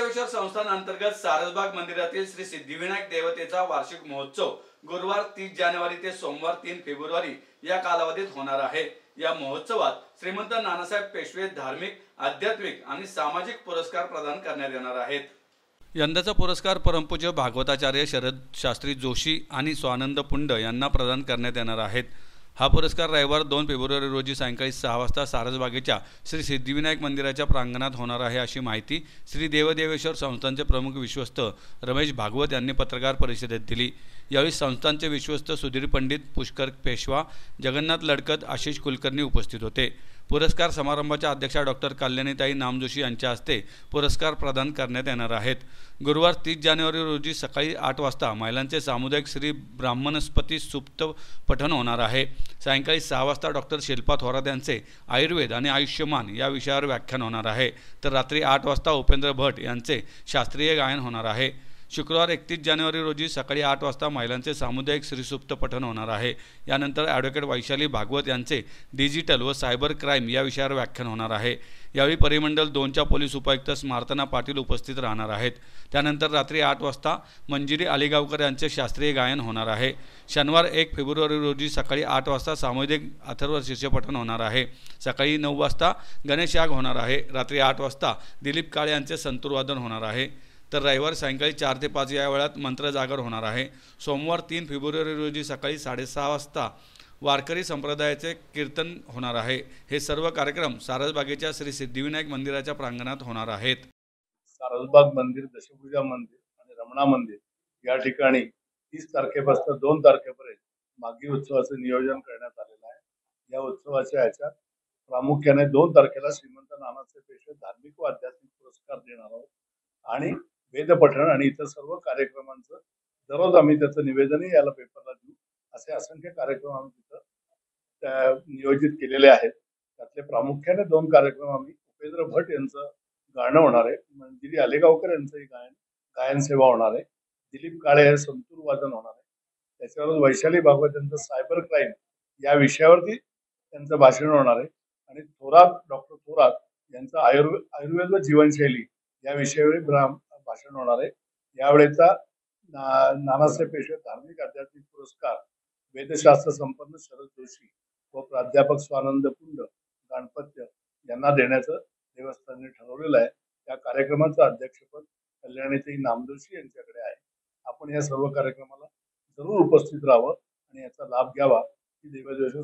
देवदेवेश्वर संस्थान अंतर्गत सारसबाग मंदिरातील श्री सिद्धिविनायक देवतेचा वार्षिक महोत्सव गुरुवार 30 जानेवारी ते सोमवार 3 फेब्रुवारी या कालावधीत होणार आहे। या महोत्सवात श्रीमंत नानासाहेब पेशवे धार्मिक, आध्यात्मिक आणि सामाजिक पुरस्कार प्रदान करण्यात येणार आहेत। यंदाचा पुरस्कार परमपूज्य भागवताचार्य शरद शास्त्री जोशी आणि स्वानंद पुंड यांना प्रदान करण्यात येणार आहेत। हा पुरस्कार रविवार 2 फेब्रुवारी रोजी सायंकाळी 6 वाजता सारसबागेच्या श्री सिद्धिविनायक मंदिराच्या प्रांगणात होणार आहे, अशी माहिती श्री देवदेवेश्वर संस्थानचे प्रमुख विश्वस्त रमेश भागवत यांनी पत्रकार परिषदेत दिली। यावेळी संस्थानचे विश्वस्त सुधीर पंडित, पुष्कर पेशवा, जगन्नाथ लडकत, आशिष कुलकर्णी उपस्थित होते। पुरस्कार समारंभाच्या अध्यक्षा डॉक्टर कल्याणीताई नामजोशी यांच्या हस्ते पुरस्कार प्रदान करण्यात येणार आहेत। गुरुवार 30 जानेवारी रोजी सकाळी 8 वाजता महिलांचे सामुदायिक श्री ब्राह्मणस्पती सुप्त पठण होणार आहे। सायंकाळी 6 वाजता डॉक्टर शिल्पा थोरात यांचे आयुर्वेद आणि आयुष्यमान या विषयावर व्याख्यान होणार आहे, तर रात्री 8 वाजता उपेंद्र भट यांचे शास्त्रीय गायन होणार आहे। शुक्रवार 31 जानेवारी रोजी सकाळी 8 वाजता महिलांचे सामुदायिक श्रीसुप्त पठण होणार आहे। यानंतर ॲडव्होकेट वैशाली भागवत यांचे डिजिटल व सायबर क्राईम या विषयावर व्याख्यान होणार आहे। यावेळी परिमंडल 2च्या पोलीस उपायुक्त स्मार्तना पाटील उपस्थित राहणार आहेत। त्यानंतर रात्री 8 वाजता मंजिरी अलिगावकर यांचे शास्त्रीय गायन होणार आहे। शनिवार 1 फेब्रुवारी रोजी सकाळी 8 वाजता सामुदायिक अथर्व शीर्षपठण होणार आहे। सकाळी 9 वाजता गणेश याग होणार आहे। रात्री 8 वाजता दिलीप काळे यांचे संतूरवादन होणार आहे। तर रविवार सायंकाळी 4 ते 5 या वेळात मंत्र जागर होणार आहे। सोमवार 3 फेब्रुवारी रोजी सकाळी 6:30 वाजता वारकरी संप्रदायाचे कीर्तन होणार आहे। हे सर्व कार्यक्रम सारसबागेच्या श्री सिद्धिविनायक मंदिराच्या प्रांगणात होणार आहेत। सारसबाग मंदिर, दशभुजा मंदिर आणि रमणा मंदिर या ठिकाणी 30 तारखेपासून 2 तारखेपर्यंत मागी उत्सवाचे नियोजन करण्यात आलेलं आहे। या उत्सवाच्या ह्याच्यात प्रामुख्याने 2 तारखेला श्रीमंत नानासाहेब पेशवे धार्मिक व आध्यात्मिक पुरस्कार देणार आहोत आणि वेदपठण आणि इतर सर्व कार्यक्रमांचं दररोज आम्ही त्याचं निवेदनही याला पेपरला देऊ, असे असंख्य कार्यक्रम आम्ही तिथं नियोजित केलेले आहेत। त्यातले प्रामुख्याने 2 कार्यक्रम आम्ही उपेंद्र भट यांचं गाणं होणार आहे, मंजिरी आलेगावकर यांचंही गायन सेवा होणार आहे, दिलीप काळे हे संतूर वादन होणार आहे, त्याच्यावर वैशाली भागवत यांचं सायबर क्राईम या विषयावरती त्यांचं भाषण होणार आहे आणि डॉक्टर थोरात यांचं आयुर्वेद व जीवनशैली या विषयावर भाषण होणार आहे। यावेळेचा नानासाहेब पेशवे धार्मिक आध्यात्मिक पुरस्कार वेदशास्त्र संपन्न शरद जोशी व प्राध्यापक स्वानंद पुंड गणपत्य यांना देण्याचं देवस्थानने ठरवलेलं आहे। या कार्यक्रमाचं अध्यक्षपद कल्याणीताई नामजोशी यांच्याकडे आहे। आपण या सर्व कार्यक्रमाला जरूर उपस्थित राहावं आणि याचा लाभ घ्यावा ही देवदेवेश्वर